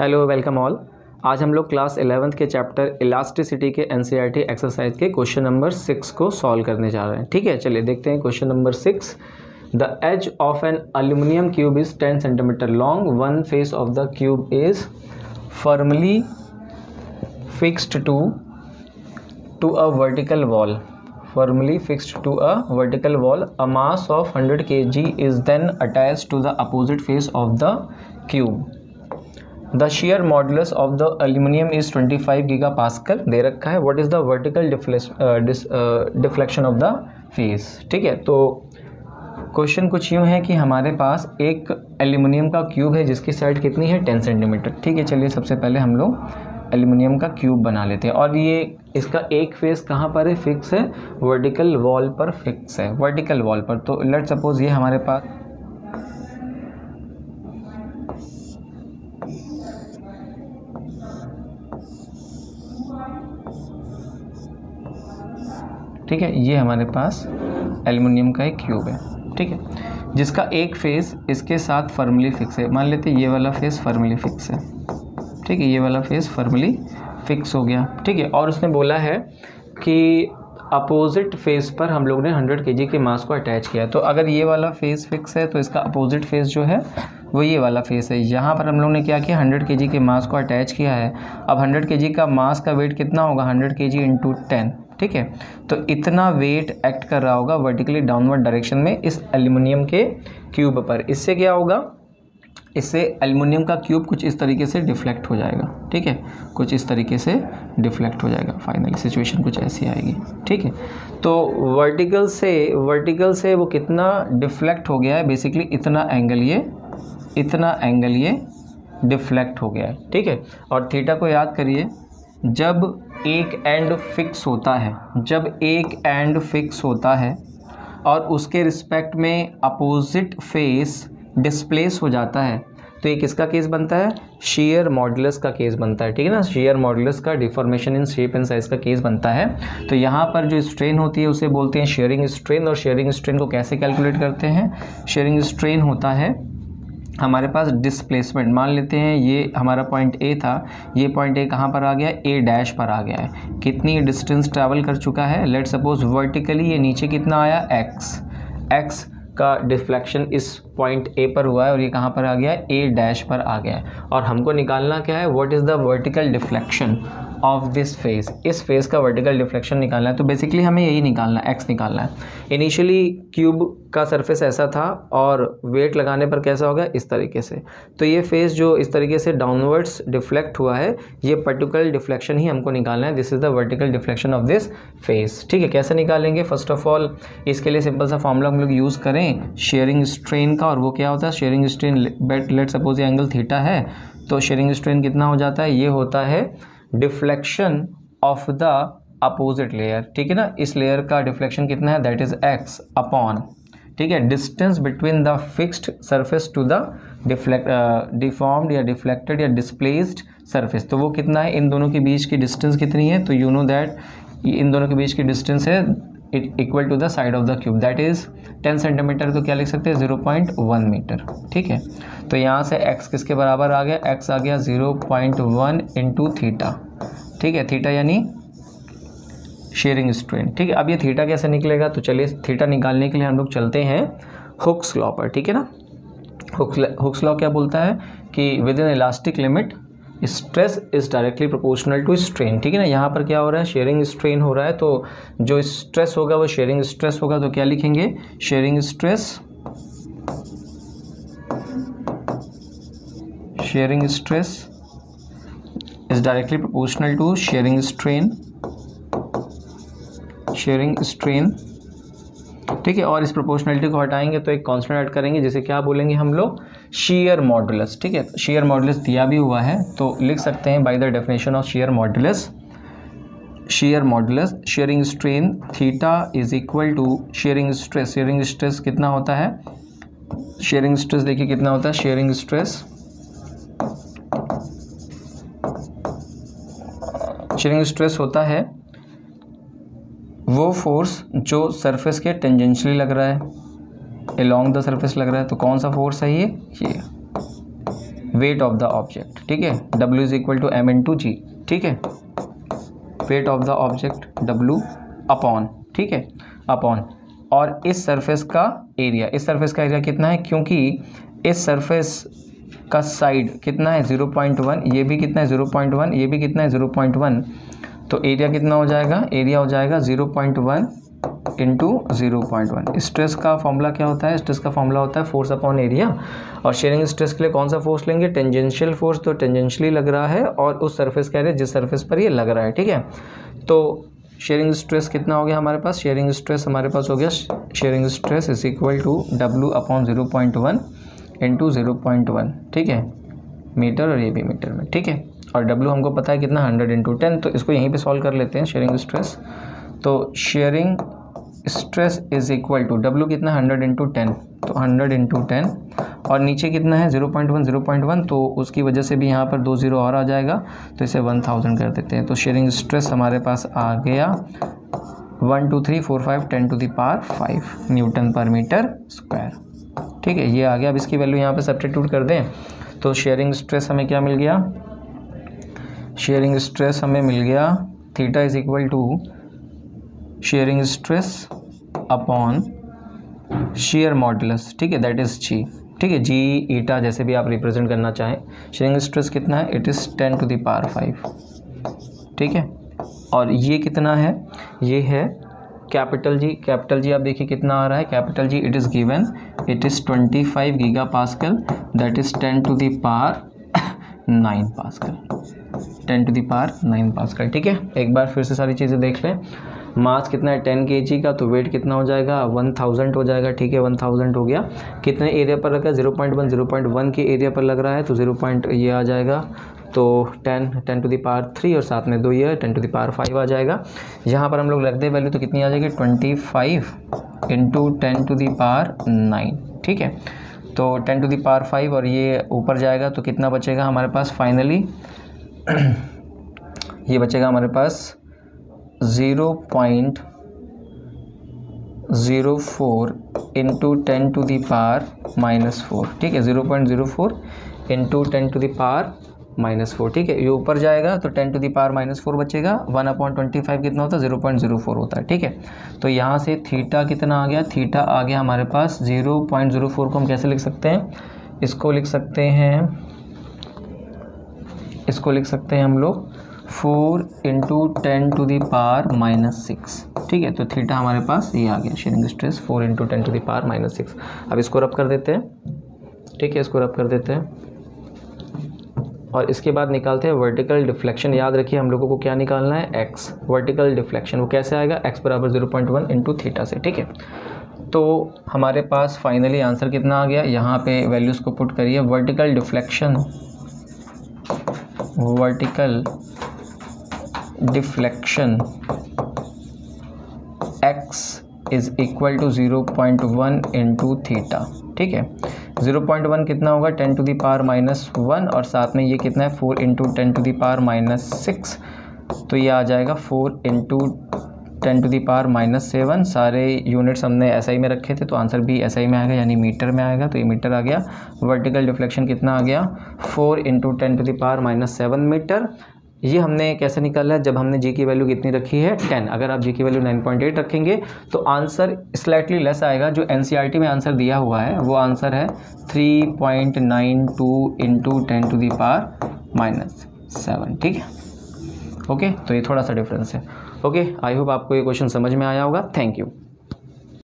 Hello welcome all. आज हम लोग क्लास 11th के चैप्टर इलास्टिसिटी के एनसीईआरटी एक्सरसाइज के क्वेश्चन नंबर 6 को सॉल्व करने जा रहे हैं। ठीक है, चलिए देखते हैं question number 6। The edge of an aluminium cube is 10 centimetre long, one face of the cube is firmly fixed to a vertical wall, firmly fixed to a vertical wall. A mass of 100 kg is then attached to the opposite face of the cube. The shear modulus of the aluminum is 25 gigapascal दे रखा है. What is the vertical deflection of the face? ठीक है, तो question कुछ यूँ है कि हमारे पास एक एल्यूमिनियम का क्यूब है जिसकी साइड कितनी है 10 सेंटीमीटर. ठीक है, चलिए सबसे पहले हम लोग एल्यूमिनियम का क्यूब बना लेते हैं. और ये इसका एक फेस कहाँ पर है, फिक्स है, वर्टिकल वॉल पर फिक्स है, वर्टिकल वॉल पर. तो लेट सपोज ये हमारे पास ठीक है, ये हमारे पास एल्यूमिनियम का एक क्यूब है. ठीक है, जिसका एक फेस इसके साथ फर्मली फिक्स है. मान लेते हैं ये वाला फेस फर्मली फिक्स है. ठीक है, ये वाला फेस फर्मली फिक्स हो गया. ठीक है, और उसने बोला है कि अपोजिट फेस पर हम लोग ने 100 kg के मास को अटैच किया. तो अगर ये वाला फेस फिक्स है तो इसका अपोजिट फेस जो है वो ये वाला फेस है. यहाँ पर हम लोग ने क्या किया, 100 kg के मास को अटैच किया है. अब 100 kg का मास का वेट कितना होगा, 100 kg इंटू 10. ठीक है, तो इतना वेट एक्ट कर रहा होगा वर्टिकली डाउनवर्ड डायरेक्शन में इस एल्यूमिनियम के क्यूब पर. इससे क्या होगा, इससे एल्युमिनियम का क्यूब कुछ इस तरीके से डिफ्लेक्ट हो जाएगा. ठीक है, कुछ इस तरीके से डिफ्लेक्ट हो जाएगा. फाइनली सिचुएशन कुछ ऐसी आएगी. ठीक है, तो वर्टिकल से वो कितना डिफ्लेक्ट हो गया है, बेसिकली इतना एंगल ये डिफ्लेक्ट हो गया है. ठीक है, और थीटा को याद करिए, जब एक एंड फिक्स होता है और उसके रिस्पेक्ट में अपोजिट फेस डिस्प्लेस हो जाता है तो ये किसका केस बनता है, शेयर मॉडुलस का केस बनता है. ठीक है ना, शेयर मॉडुलस का deformation in shape and size का केस बनता है. तो यहाँ पर जो स्ट्रेन होती है उसे बोलते हैं शेयरिंग स्ट्रेन. और शेयरिंग स्ट्रेन को कैसे कैलकुलेट करते हैं, शेयरिंग स्ट्रेन होता है हमारे पास डिस्प्लेसमेंट. मान लेते हैं ये हमारा पॉइंट ए था, ये पॉइंट ए कहाँ पर आ गया, ए डैश पर आ गया है. कितनी डिस्टेंस ट्रैवल कर चुका है, लेट सपोज वर्टिकली ये नीचे कितना आया, एक्स का डिफ्लेक्शन इस पॉइंट ए पर हुआ है और ये कहाँ पर आ गया है, ए डैश पर आ गया है. और हमको निकालना क्या है, what is the vertical deflection of this face. इस फेस का वर्टिकल डिफ्लेक्शन निकालना है. तो बेसिकली हमें यही निकालना है, एक्स निकालना है. इनिशियली क्यूब का सरफेस ऐसा था और वेट लगाने पर कैसा होगा, इस तरीके से. तो ये फेस जो इस तरीके से डाउनवर्ड्स डिफ्लेक्ट हुआ है, ये पर्टिकुलर डिफ्लेक्शन ही हमको निकालना है. This is the vertical deflection of this face. ठीक है, कैसे निकालेंगे, फर्स्ट ऑफ ऑल इसके लिए सिंपल सा फॉर्मूला हम लोग यूज़ करें शेयरिंग स्ट्रेन का. और वो क्या होता है, शेयरिंग स्ट्रेन, लेट सपोज ये एंगल थीटा है तो शेयरिंग स्ट्रेन कितना हो जाता है, ये होता है deflection of the opposite layer. ठीक है ना, इस लेयर का डिफ्लेक्शन कितना है, दैट इज एक्स अपॉन, ठीक है, distance between the fixed surface to the deformed या डिफ्लेक्टेड या डिस्प्लेस्ड सरफेस. तो वो कितना है, इन दोनों के बीच की डिस्टेंस कितनी है, तो यू नो दैट इन दोनों के बीच की डिस्टेंस है equal to the side of the cube, that is 10 centimetre. तो क्या लिख सकते हैं, 0.1 मीटर. ठीक है, तो यहाँ से x किसके बराबर आ गया, x आ गया 0.1 इंटू थीटा. ठीक है, थीटा यानी शेयरिंग स्ट्रेन. ठीक है, अब ये थीटा कैसे निकलेगा, तो चलिए थीटा निकालने के लिए हम लोग चलते हैं हुक्स लॉ पर. ठीक है ना, हुक्स लॉ क्या बोलता है कि within elastic limit stress is directly proportional to strain. ठीक है ना, यहाँ पर क्या हो रहा है, शेयरिंग स्ट्रेन हो रहा है, तो जो स्ट्रेस होगा वो शेयरिंग स्ट्रेस होगा. तो क्या लिखेंगे, shearing stress is directly proportional to shearing strain. ठीक है, और इस प्रोपोर्शनलिटी को हटाएंगे तो एक कांस्टेंट ऐड करेंगे जिसे क्या बोलेंगे हम लोग, शेयर मॉडुलस. ठीक है, शेयर मॉडुलस दिया भी हुआ है तो लिख सकते हैं by the definition of shear modulus, shearing strain theta is equal to shearing stress. Shearing stress कितना होता है, शेयरिंग स्ट्रेस देखिए कितना होता है, शेयरिंग स्ट्रेस होता है वो फोर्स जो सरफेस के टेंजेंशियली लग रहा है, अलोंग द सरफेस लग रहा है. तो कौन सा फोर्स है ये वेट ऑफ द ऑब्जेक्ट, ठीक है, W is equal to M into g, ठीक है, weight of the object W upon, ठीक है, अपॉन, और इस सरफेस का एरिया, इस सरफेस का एरिया कितना है, क्योंकि इस सरफेस का साइड कितना है 0.1, ये भी कितना है 0.1, ये भी कितना है 0.1, तो एरिया कितना हो जाएगा, एरिया हो जाएगा 0.1 इंटू 0.1। स्ट्रेस का फॉर्मूला क्या होता है, स्ट्रेस का फॉर्मूला होता है फोर्स अपॉन एरिया, और शेयरिंग स्ट्रेस के लिए कौन सा फोर्स लेंगे, टेंजेंशियल फोर्स, तो टेंजेंशियली लग रहा है और उस सरफेस का एरिया जिस सरफेस पर ये लग रहा है, ठीक है। तो शेयरिंग स्ट्रेस कितना हो गया हमारे पास, शेयरिंग स्ट्रेस हमारे पास हो गया, shearing stress is equal to W upon 0.1 into 0.1, ठीक है, मीटर, और ये भी मीटर में, ठीक है, और W हमको पता है कितना 100 इंटू 10, तो इसको यहीं पे सॉल्व कर लेते हैं शेयरिंग स्ट्रेस। तो shearing stress is equal to W कितना 100 इंटू 10, तो 100 इंटू 10, और नीचे कितना है 0.1, तो उसकी वजह से भी यहाँ पर 2 0 और आ जाएगा, तो इसे 1000 कर देते हैं। तो शेयरिंग स्ट्रेस हमारे पास आ गया 1 2 3 4 5 10 टू द पावर 5 न्यूटन पर मीटर स्क्वायर, ठीक है, ये आ गया। अब इसकी वैल्यू यहाँ पे सब्स्टिट्यूट कर दें, तो शेयरिंग स्ट्रेस हमें क्या मिल गया, शेयरिंग स्ट्रेस हमें मिल गया theta is equal to shearing stress upon shear modulus, ठीक है, दैट इज़ जी, ठीक है, जी ईटा जैसे भी आप रिप्रेजेंट करना चाहें। शेयरिंग स्ट्रेस कितना है, it is 10 to the power 5, ठीक है, और ये कितना है, ये है कैपिटल जी, कैपिटल जी आप देखिए कितना आ रहा है, capital G it is given, it is 25 giga pascal, that is 10 to the power 9 pascal, 10 to the power 9 pascal, ठीक है। एक बार फिर से सारी चीज़ें देख लें, मास कितना है 10 kg का, तो वेट कितना हो जाएगा 1000 हो जाएगा, ठीक है, 1000 हो गया। कितने एरिया पर रखा है 0.1 के एरिया पर लग रहा है, तो 0. ये आ जाएगा, तो 10 टू द पावर 3 और साथ में 2 ये 10 टू द पावर 5 आ जाएगा। यहाँ पर हम लोग रख दे वैल्यू, तो कितनी आ जाएगी 25 इंटू 10 टू द पावर 9, ठीक है, तो 10 टू द पावर 5 और ये ऊपर जाएगा, तो कितना बचेगा हमारे पास फाइनली ये बचेगा हमारे पास 0.04 इंटू 10 टू द पावर -4, ठीक है, 0.04 इंटू 10 टू द पावर -4, ठीक है, ये ऊपर जाएगा तो 10 टू द पावर -4 बचेगा, 1/25 कितना होता है 0.04 होता है, ठीक है। तो यहाँ से थीटा कितना आ गया, थीटा आ गया हमारे पास 0.04 को हम कैसे लिख सकते हैं, इसको लिख सकते हैं, इसको लिख सकते हैं हम लोग 4 इंटू 10 टू द पावर -6, ठीक है, तो थीटा हमारे पास ये आ गया, shearing stress 4 into 10 to the power -6। अब इसको रब कर देते हैं, ठीक है, इसको रब कर देते हैं, और इसके बाद निकालते हैं वर्टिकल डिफ्लेक्शन। याद रखिए हम लोगों को क्या निकालना है, एक्स, वर्टिकल डिफ्लेक्शन, वो कैसे आएगा, एक्स बराबर 0.1 इंटू थीटा से, ठीक है। तो हमारे पास फाइनली आंसर कितना आ गया, यहाँ पे वैल्यूज़ को पुट करिए, vertical deflection, vertical deflection x is equal to 0.1 into theta, ठीक है, 0.1 कितना होगा 10 टू द पावर -1 और साथ में ये कितना है 4 इंटू 10 टू द पावर -6, तो ये आ जाएगा 4 इंटू 10 टू द पावर -7। सारे यूनिट्स हमने SI में रखे थे, तो आंसर भी SI में आएगा, यानी मीटर में आएगा, तो ये मीटर आ गया। वर्टिकल डिफ्लेक्शन कितना आ गया 4 into 10 to the power -7 metre. ये हमने कैसे निकाला है, जब हमने जी की वैल्यू कितनी रखी है 10, अगर आप जी की वैल्यू 9.8 रखेंगे तो आंसर स्लाइटली लेस आएगा। जो NCERT में आंसर दिया हुआ है वो आंसर है 3.92 इंटू 10 टू द पावर -7, ठीक है, ओके। तो ये थोड़ा सा डिफरेंस है, ओके। आई होप आपको ये क्वेश्चन समझ में आया होगा, थैंक यू।